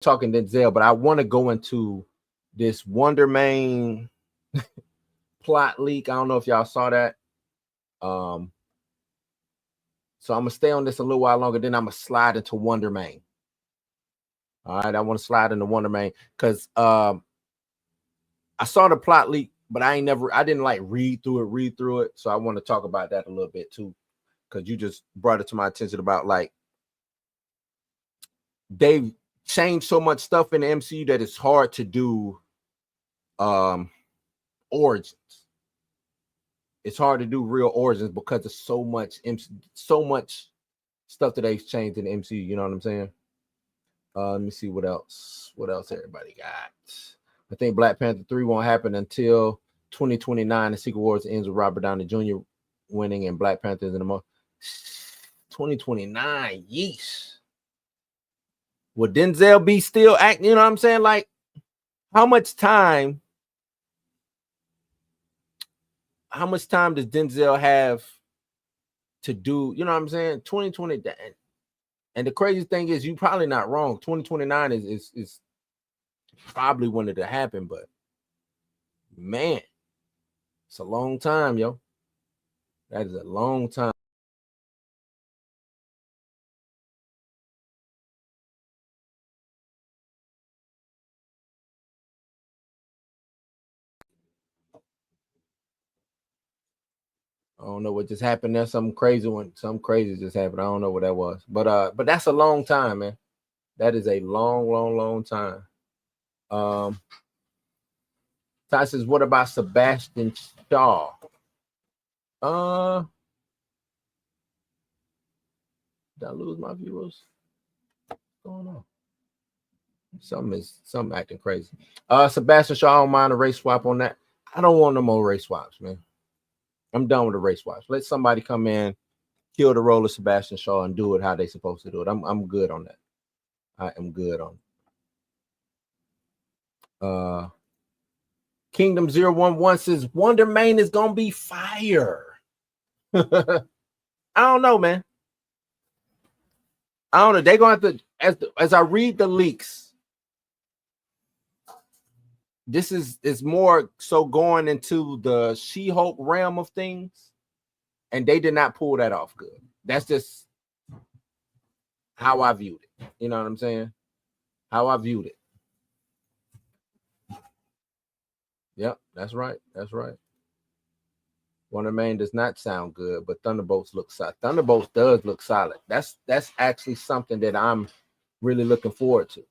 talking Denzel, but I want to go into this Wonder Man plot leak. I don't know if y'all saw that. Um, so I'm gonna stay on this a little while longer. Then I'm gonna slide into Wonder Man. All right, I want to slide into Wonder Man because I saw the plot leak, but I didn't like read through it. So I want to talk about that a little bit too, because you just brought it to my attention about like they've changed so much stuff in the MCU that it's hard to do origins. It's hard to do real origins because of so much stuff that they've changed in the MCU. You know what I'm saying? Let me see what else. What else everybody got? I think Black Panther 3 won't happen until 2029. The Secret Wars ends with Robert Downey Jr. winning and Black Panther is in the most 2029. Yeesh. Will Denzel be still acting? You know what I'm saying? Like, how much time does Denzel have to do? You know what I'm saying? 2020. And the crazy thing is, you probably not wrong. 2029 is probably when it'll happen, but man, it's a long time, yo. That is a long time. I don't know what just happened there. Something crazy just happened. I don't know what that was. But that's a long time, man. That is a long, long, long time. Ty says, what about Sebastian Shaw? Did I lose my viewers? What's going on? Something acting crazy. Sebastian Shaw, I don't mind a race swap on that. I don't want no more race swaps, man. I'm done with the race swaps. Let somebody come in, kill the role of Sebastian Shaw, and do it how they supposed to do it. I'm good on that. I am good on it. Kingdom 011 says Wonder Man is gonna be fire. I don't know, man. I don't know. They're gonna have to as I read the leaks. This is more so going into the She-Hulk realm of things, and they did not pull that off good. That's just how I viewed it. You know what I'm saying? How I viewed it. Yep, that's right. That's right. Wonder Man does not sound good, but Thunderbolts looks solid. Thunderbolts does look solid. That's actually something that I'm really looking forward to.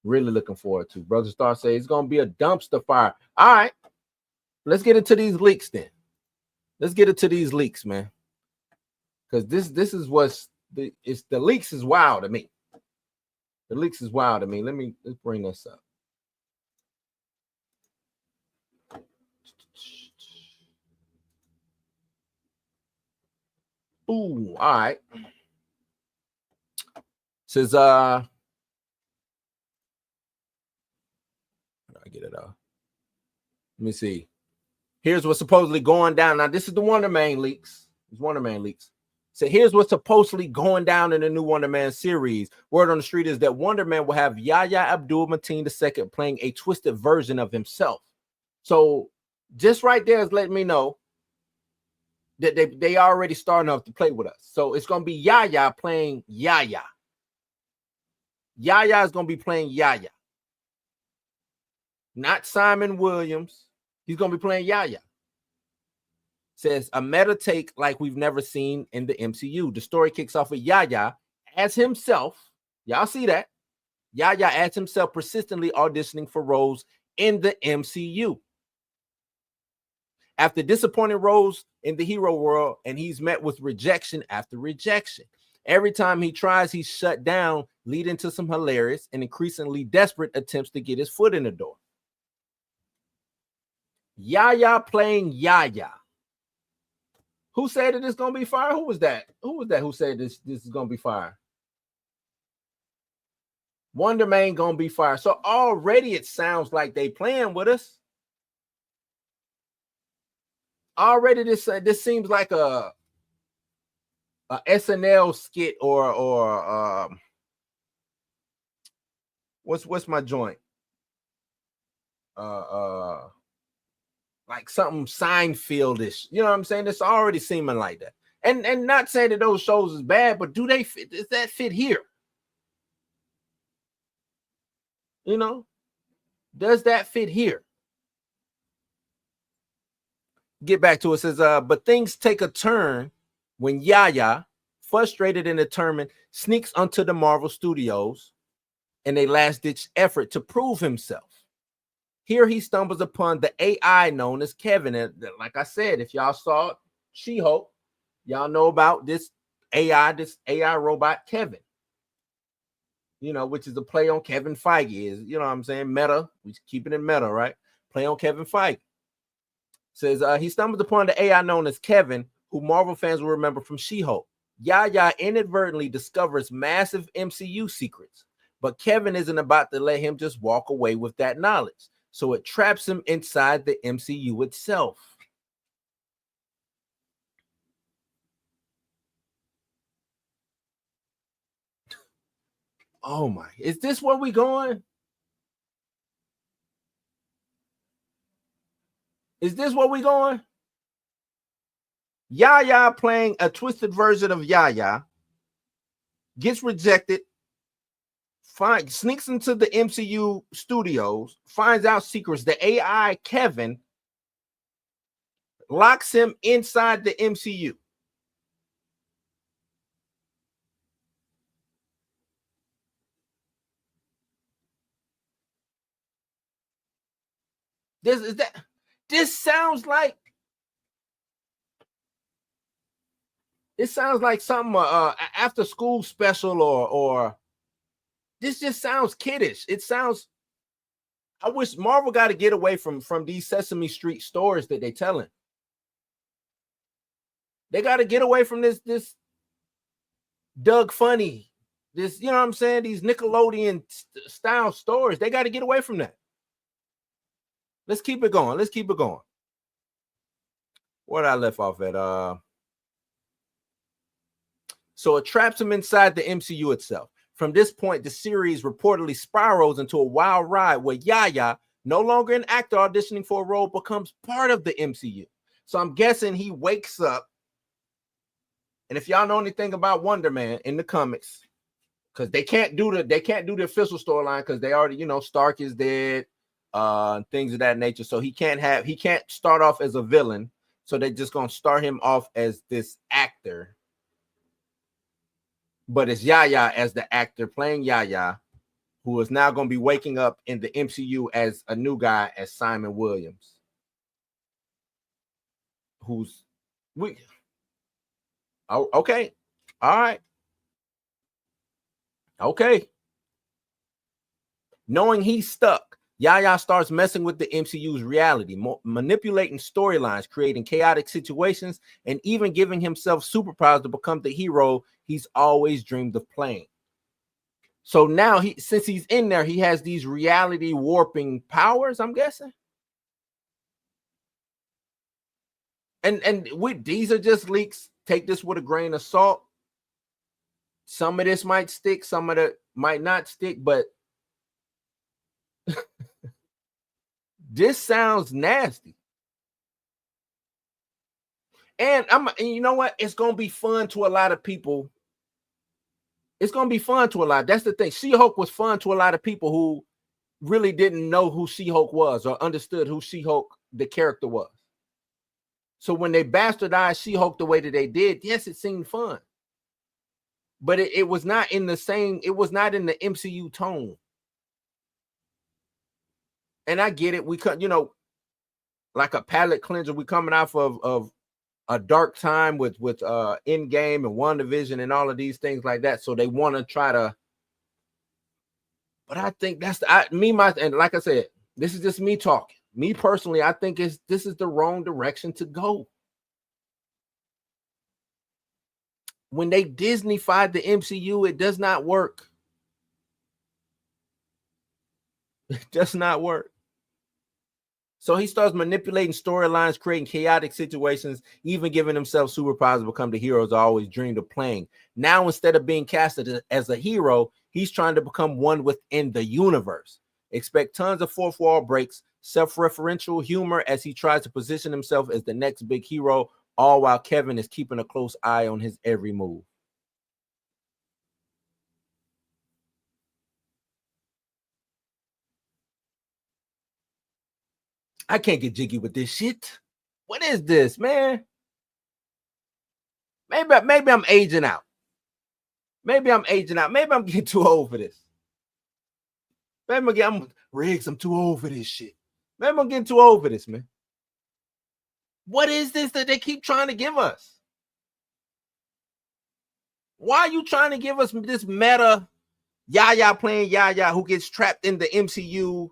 Really looking forward to. Brother Star says it's gonna be a dumpster fire. All right, let's get into these leaks then. Let's get into these leaks, man. Because this is what's the leaks is wild to me. The leaks is wild to me. Let's bring this up. Ooh, all right. Says I get it out. Let me see. Here's what's supposedly going down. Now, this is the Wonder Man leaks. It's Wonder Man leaks. So here's what's supposedly going down in the new Wonder Man series. Word on the street is that Wonder Man will have Yahya Abdul-Mateen II playing a twisted version of himself. So just right there is letting me know that they already starting off to play with us. So it's going to be Yahya playing Yahya. Yahya is going to be playing Yahya. Not Simon Williams. He's going to be playing Yahya. Says a meta take like we've never seen in the MCU. The story kicks off with Yahya as himself. Y'all see that? Yahya as himself persistently auditioning for roles in the MCU. After disappointing roles in the hero world, and he's met with rejection after rejection. Every time he tries, he's shut down, leading to some hilarious and increasingly desperate attempts to get his foot in the door. Yahya playing Yahya. Who said that it's gonna be fire? Who was that? Who said this is gonna be fire? Wonder Man gonna be fire. So already it sounds like they playing with us. Already this seems like a SNL skit or what's my joint? Like something Seinfeldish. You know what I'm saying? It's already seeming like that. And not saying that those shows is bad, but do they fit? Does that fit here? You know, does that fit here? Get back to it. Says, but things take a turn when Yahya, frustrated and determined, sneaks onto the Marvel Studios in a last-ditch effort to prove himself. Here he stumbles upon the AI known as Kevin. And like I said, if y'all saw She-Hulk, y'all know about this AI robot Kevin. You know, which is a play on Kevin Feige. Is, you know what I'm saying? Meta. We keeping it meta, right? Play on Kevin Feige. Says he stumbles upon the AI known as Kevin, who Marvel fans will remember from She-Hulk. Yahya inadvertently discovers massive MCU secrets, but Kevin isn't about to let him just walk away with that knowledge. So it traps him inside the MCU itself. Oh my, is this where we going? Is this where we going? Yahya playing a twisted version of Yahya gets rejected, sneaks into the MCU studios, finds out secrets. The AI Kevin locks him inside the MCU. This sounds like something after school special or this just sounds kiddish. It sounds, I wish Marvel got to get away from these Sesame Street stories that they telling. They got to get away from this Doug Funny, this, you know what I'm saying, these Nickelodeon style stories. They got to get away from that. Let's keep it going. Let's keep it going. Where did I left off at? So it traps him inside the MCU itself. From this point, the series reportedly spirals into a wild ride where Yahya, no longer an actor auditioning for a role, becomes part of the MCU. So I'm guessing he wakes up. And if y'all know anything about Wonder Man in the comics, because they can't do the official storyline because they already, you know, Stark is dead, things of that nature. So he can't start off as a villain. So they're just gonna start him off as this actor. But it's Yahya as the actor playing Yahya, who is now going to be waking up in the MCU as a new guy, as Simon Williams, okay, all right, okay. Knowing he's stuck, Yahya starts messing with the MCU's reality, manipulating storylines, creating chaotic situations, and even giving himself superpowers to become the hero he's always dreamed of playing. So now since he's in there, he has these reality warping powers, I'm guessing. And these are just leaks. Take this with a grain of salt. Some of this might stick, some of it might not stick, but this sounds nasty. And you know what? It's gonna be fun to a lot of people. It's gonna be fun to a lot. That's the thing. She-Hulk was fun to a lot of people who really didn't know who She-Hulk was or understood who She-Hulk the character was. So when they bastardized She-Hulk the way that they did, yes, it seemed fun. But it was not in the same, it was not in the MCU tone. And I get it. We could, you know, like a palate cleanser. We coming off of a dark time with Endgame and WandaVision and all of these things like that. So they want to try to, but I think that's and like I said, this is just me talking. Me personally, I think this is the wrong direction to go. When they Disney-fied the MCU, it does not work. It does not work. So he starts manipulating storylines, creating chaotic situations, even giving himself superpowers to become the heroes I always dreamed of playing. Now, instead of being casted as a hero, He's trying to become one within the universe. Expect tons of fourth wall breaks, self-referential humor as he tries to position himself as the next big hero, all while Kevin is keeping a close eye on his every move. I can't get jiggy with this shit. What is this, man? Maybe I'm aging out. Maybe I'm aging out. Maybe I'm getting too old for this. Maybe I'm Riggs. I'm too old for this shit. Maybe I'm getting too old for this, man. What is this that they keep trying to give us? Why are you trying to give us this meta Yaya playing Yaya who gets trapped in the MCU?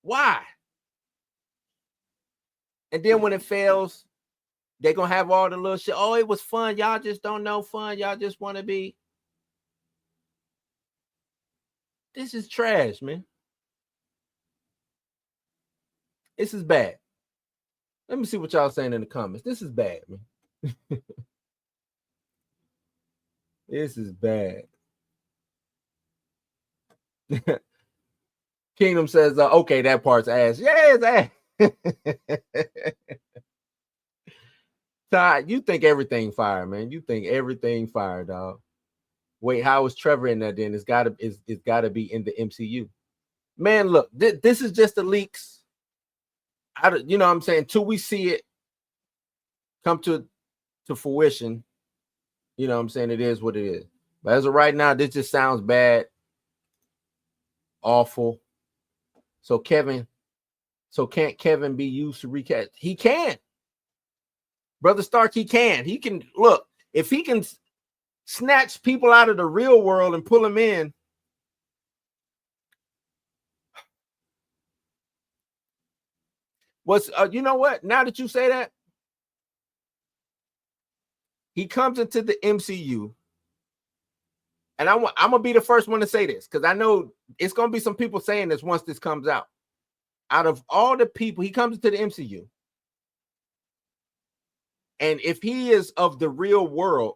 Why? And then when it fails, they're going to have all the little shit. Oh, it was fun. Y'all just don't know fun. Y'all just want to be. This is trash, man. This is bad. Let me see what y'all saying in the comments. This is bad, man. This is bad. Kingdom says, okay, that part's ass. Yeah, it's ass. Todd, you think everything fire, man. You think everything fire, dog. Wait, how is Trevor in that then? It's gotta be in the MCU. Man, look, this is just the leaks. You know what I'm saying? Till we see it come to fruition, you know what I'm saying? It is what it is. But as of right now, this just sounds bad, awful. So can't Kevin be used to recast? He can. Brother Stark, he can. He can look, if he can snatch people out of the real world and pull them in. You know what? Now that you say that, he comes into the MCU, and I'm gonna be the first one to say this because I know it's gonna be some people saying this once this comes out. Out of all the people, he comes into the MCU, and if he is of the real world,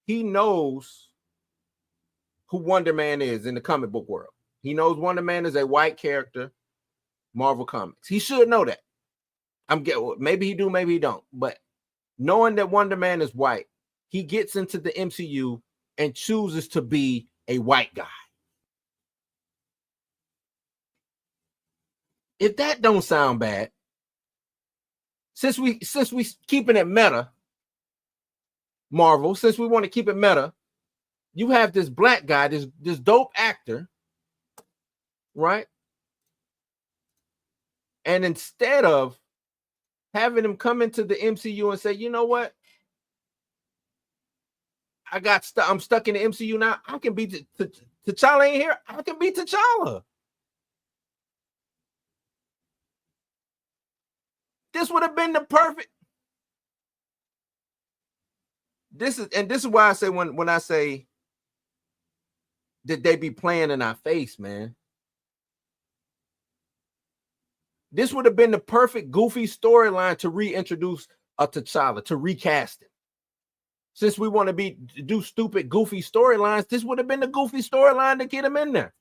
he knows who Wonder Man is in the comic book world. He knows Wonder Man is a white character, Marvel Comics. He should know that. Maybe he do, maybe he don't. But knowing that Wonder Man is white, he gets into the MCU and chooses to be a white guy. If that don't sound bad, since we keeping it meta, Marvel, since we want to keep it meta, you have this black guy, this dope actor, right? And instead of having him come into the MCU and say, you know what? I'm stuck in the MCU now. I can be T'Challa ain't here. I can be T'Challa. This would have been the perfect. This is why I say when I say that they be playing in our face, man. This would have been the perfect goofy storyline to reintroduce a T'Challa, to recast it. Since we want to do stupid, goofy storylines, this would have been the goofy storyline to get him in there.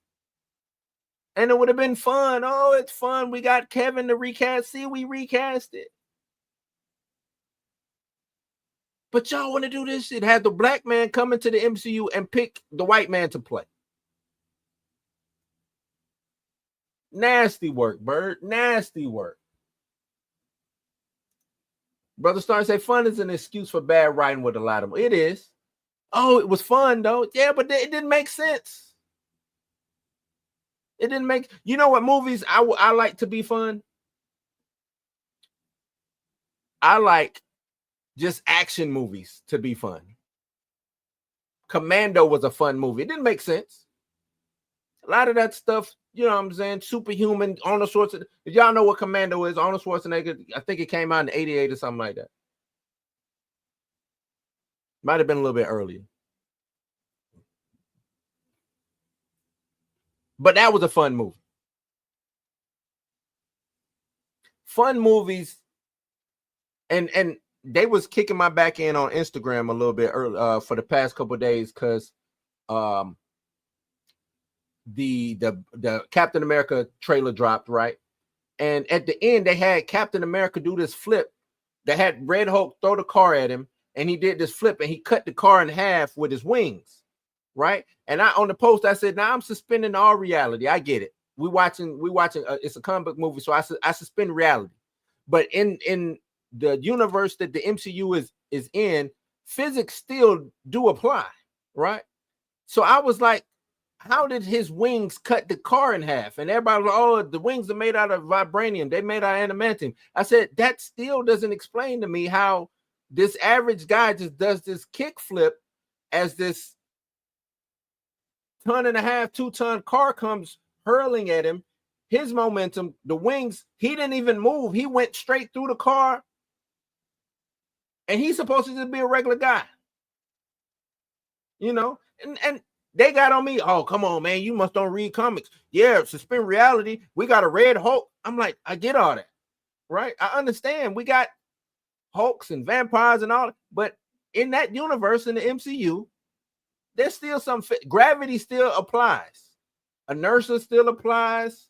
And it would have been fun. Oh, it's fun. We got Kevin to recast. See, we recast it. But y'all want to do this shit. Have the black man come into the MCU and pick the white man to play. Nasty work, Bird. Nasty work. Brother Star say fun is an excuse for bad writing with a lot of it is. Oh, it was fun though. Yeah, but it didn't make sense. It didn't make. You know what movies I like to be fun? I like just action movies to be fun. Commando was a fun movie. It didn't make sense. A lot of that stuff, you know what I'm saying? Superhuman, Arnold Schwarzenegger. If y'all know what Commando is, Arnold Schwarzenegger, I think it came out in 88 or something like that. Might have been a little bit earlier. But that was a fun movie. Fun movies, and they was kicking my back end on Instagram a little bit early, for the past couple of days because the Captain America trailer dropped, right? And at the end, they had Captain America do this flip. They had Red Hulk throw the car at him, and he did this flip, and he cut the car in half with his wings, right? And I on the post, I said, "Now I'm suspending all reality. I get it. We watching. It's a comic book movie, so I suspend reality. But in the universe that the MCU is in, physics still do apply, right? So I was like, how did his wings cut the car in half? And everybody was like, oh, the wings are made out of vibranium. They made out of adamantium. I said, that still doesn't explain to me how this average guy just does this kick flip as this 1.5 ton, 2-ton car comes hurling at him. His momentum, the wings, he didn't even move. He went straight through the car. And he's supposed to just be a regular guy. You know, and they got on me. Oh, come on, man. You must don't read comics. Yeah, suspend reality. We got a Red Hulk. I'm like, I get all that, right? I understand. We got Hulks and vampires and all, but in that universe, in the MCU, there's still some gravity still applies. Inertia still applies.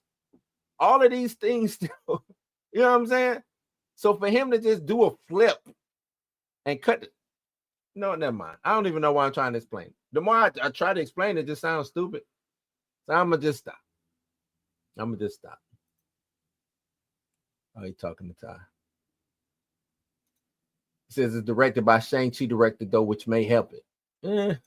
All of these things still, you know what I'm saying? So for him to just do a flip and cut it, no, never mind. I don't even know why I'm trying to explain. The more I try to explain, it just sounds stupid. So I'm gonna just stop. Oh, he talking to Ty. He says it's directed by Shang-Chi director, though, which may help it.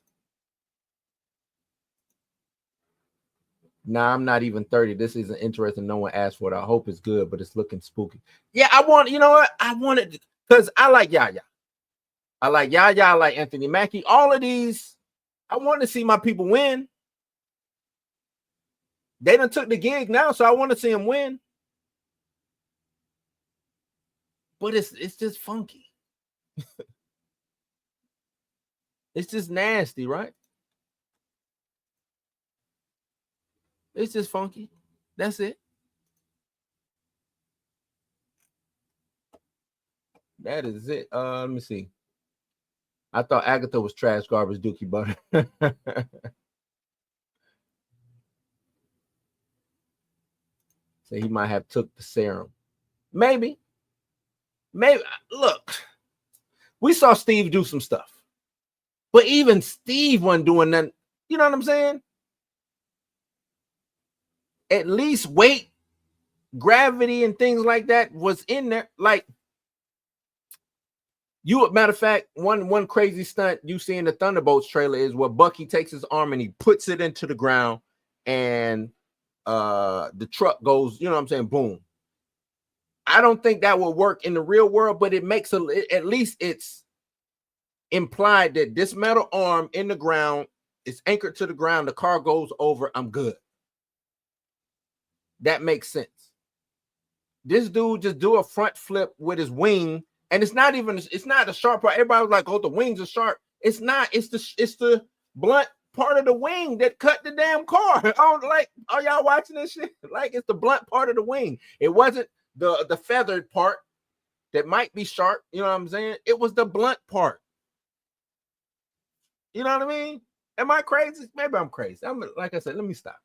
Nah, I'm not even 30. This isn't interesting. No one asked for it. I hope it's good, but it's looking spooky. Yeah, you know what? I want it because I like Yaya. I like Yaya. I like Anthony Mackie. All of these, I want to see my people win. They done took the gig now, so I want to see them win. But it's just funky. It's just nasty, right? It's just funky. That's it. That is it. Let me see. I thought Agatha was trash garbage Dookie Butter. So he might have took the serum. Maybe. Look, we saw Steve do some stuff. But even Steve wasn't doing nothing. You know what I'm saying? At least weight, gravity, and things like that was in there. Like, matter of fact, one crazy stunt you see in the Thunderbolts trailer is where Bucky takes his arm and he puts it into the ground, and the truck goes, you know what I'm saying, boom. I don't think that will work in the real world, but it makes at least it's implied that this metal arm in the ground is anchored to the ground. The car goes over. I'm good. That makes sense. This dude just do a front flip with his wing, and it's not a sharp part. Everybody was like, "Oh, the wings are sharp." It's not. It's the blunt part of the wing that cut the damn car. Are y'all watching this shit? Like, it's the blunt part of the wing. It wasn't the feathered part that might be sharp. You know what I'm saying? It was the blunt part. You know what I mean? Am I crazy? Maybe I'm crazy. Like I said, let me stop.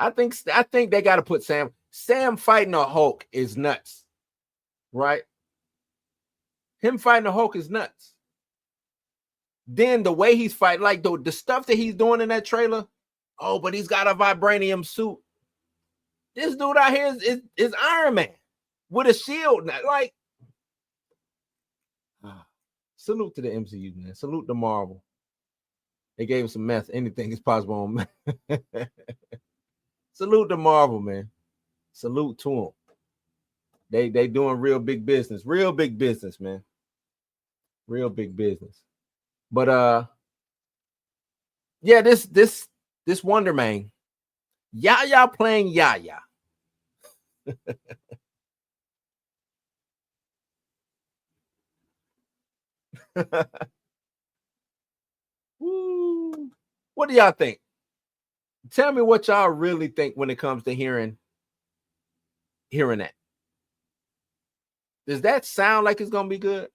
I think they got to put Sam fighting a Hulk is nuts, right? Him fighting a Hulk is nuts. Then the way he's fighting, like the stuff that he's doing in that trailer. Oh, but he's got a vibranium suit. This dude out here is Iron Man with a shield. Like, salute to the MCU, man. Salute to Marvel. They gave us some mess. Anything is possible. Salute to Marvel, man. Salute to them. They doing real big business. Real big business, man. Real big business. But yeah, this Wonder Man. Yaya playing Yaya. Woo. What do y'all think? Tell me what y'all really think when it comes to hearing that. Does that sound like it's gonna be good?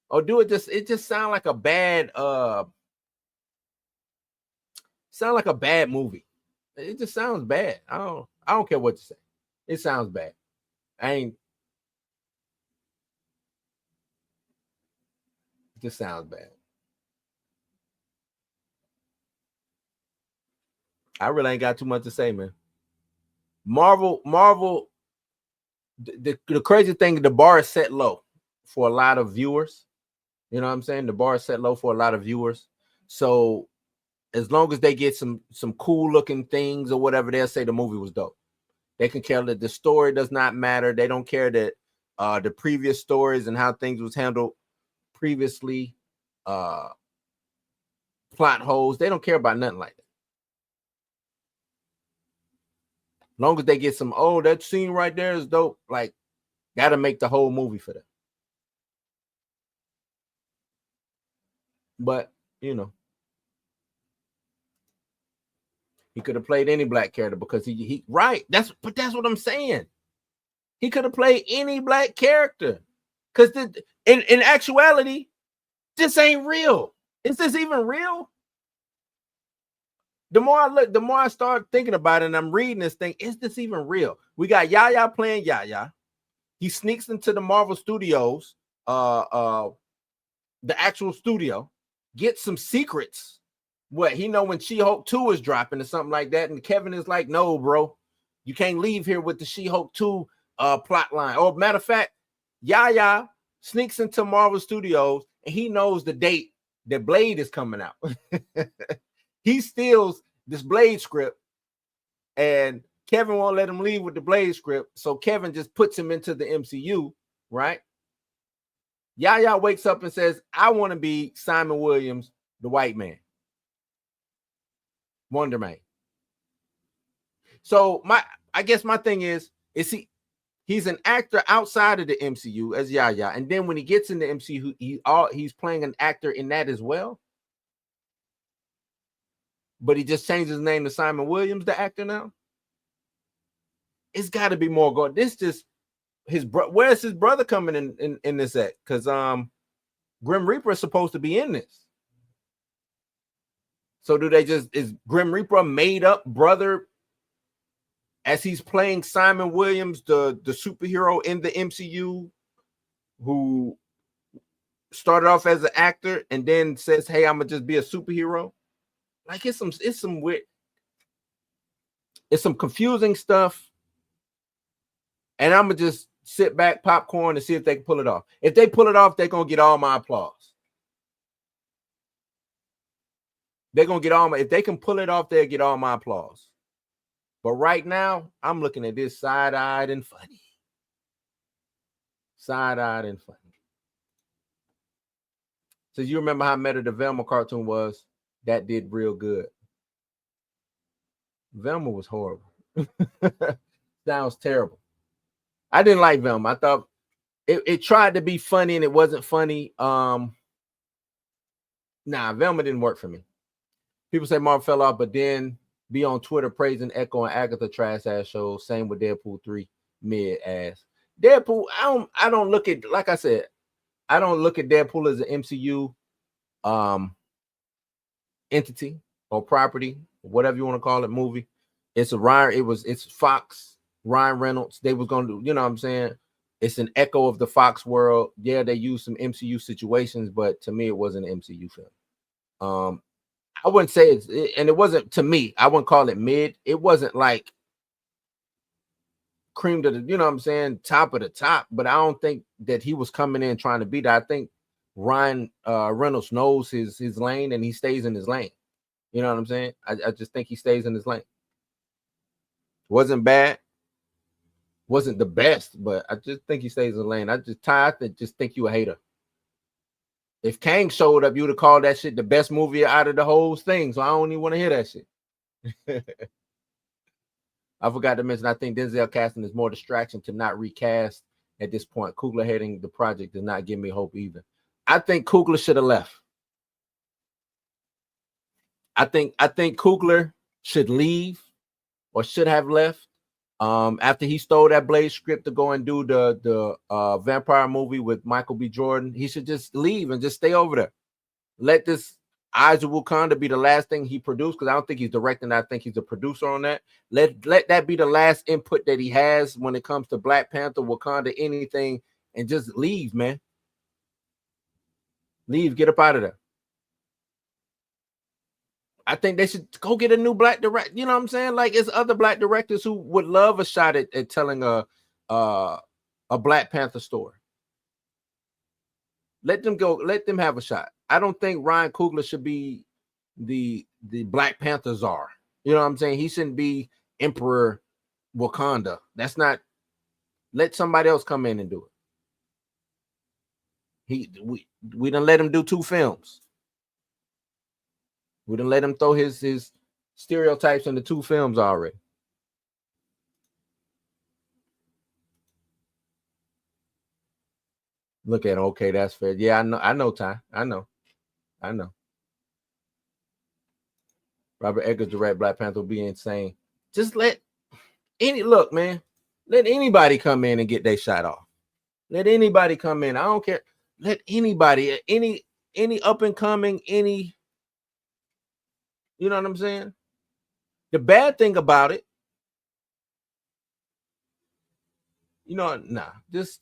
Or do it just sound like a bad movie? It just sounds bad. I don't care what to say. It sounds bad. It just sounds bad. I really ain't got too much to say, man. Marvel, the crazy thing, the bar is set low for a lot of viewers. You know what I'm saying? The bar is set low for a lot of viewers. So as long as they get some cool looking things or whatever, they'll say the movie was dope. They can care that the story does not matter. They don't care that the previous stories and how things was handled previously, plot holes. They don't care about nothing like that. As long as they get some, oh, that scene right there is dope. Like, gotta make the whole movie for them. But you know, he could have played any black character because he right. That's what I'm saying. He could have played any black character because in actuality, this ain't real. Is this even real? The more I look, the more I start thinking about it, and I'm reading this thing. Is this even real? We got Yahya playing Yahya. He sneaks into the Marvel Studios, the actual studio, gets some secrets. What he know when She-Hulk 2 is dropping or something like that, and Kevin is like, "No, bro, you can't leave here with the She-Hulk 2 plot line." Or matter of fact, Yahya sneaks into Marvel Studios and he knows the date that Blade is coming out. He steals this Blade script, and Kevin won't let him leave with the Blade script. So Kevin just puts him into the MCU, right? Yahya wakes up and says, "I want to be Simon Williams, the white man, Wonder Man." So I guess my thing is he's an actor outside of the MCU as Yahya, and then when he gets in the MCU, he's playing an actor in that as well. But he just changed his name to Simon Williams, the actor now. It's got to be more going. This just where's his brother coming in this at? Because Grim Reaper is supposed to be in this. So is Grim Reaper a made up brother as he's playing Simon Williams, the superhero in the MCU, who started off as an actor and then says, "Hey, I'm gonna just be a superhero"? Like it's some weird, it's some confusing stuff. And I'm gonna just sit back, popcorn, and see if they can pull it off. If they pull it off, they're gonna get all my applause. They're gonna get all my. If they can pull it off, they'll get all my applause. But right now, I'm looking at this side-eyed and funny. Side-eyed and funny. So you remember how meta the Velma cartoon was? That did real good. Velma was horrible. Sounds terrible. I didn't like Velma. I thought it tried to be funny and it wasn't funny. Nah, Velma didn't work for me. People say Marvel fell off, but then be on Twitter praising Echo and Agatha trash ass shows. Same with Deadpool 3, mid ass. Deadpool, I don't look at, like I said, I don't look at Deadpool as an MCU entity or property, whatever you want to call it, movie. It's Fox, Ryan Reynolds. They was gonna do, you know what I'm saying? It's an echo of the Fox world. Yeah, they used some MCU situations, but to me, it wasn't an MCU film. I wouldn't say and it wasn't, to me, I wouldn't call it mid. It wasn't like cream to the, you know what I'm saying, top of the top, but I don't think that he was coming in trying to beat that. I think Ryan Reynolds knows his lane and he stays in his lane. You know what I'm saying? I just think he stays in his lane. Wasn't bad, wasn't the best, but I just think he stays in the lane. I just think you a hater. If Kang showed up, you would have called that shit the best movie out of the whole thing. So I don't even want to hear that shit. I forgot to mention, I think Denzel casting is more distraction to not recast at this point. Coogler heading the project does not give me hope either. I think Coogler should have left. I think Coogler should leave or should have left After he stole that Blade script to go and do the vampire movie with Michael B. Jordan, he should just leave and just stay over there. Let this Eyes of Wakanda be the last thing he produced, because I don't think he's directing. I think he's a producer on that. Let that be the last input that he has when it comes to Black Panther, Wakanda, anything, and just leave, man. Leave, get up out of there. I think they should go get a new black director. You know what I'm saying? Like, it's other black directors who would love a shot at telling a Black Panther story. Let them go. Let them have a shot. I don't think Ryan Coogler should be the Black Panther czar. You know what I'm saying? He shouldn't be Emperor Wakanda. That's not. Let somebody else come in and do it. We done let him do 2 films. We done let him throw his stereotypes into 2 films already. Look at him. Okay, that's fair. Yeah, I know, Ty. I know. Robert Eggers direct Black Panther will be insane. Just let look, man. Let anybody come in and get their shot off. Let anybody come in. I don't care. Let anybody, any up and coming, you know what I'm saying? The bad thing about it, just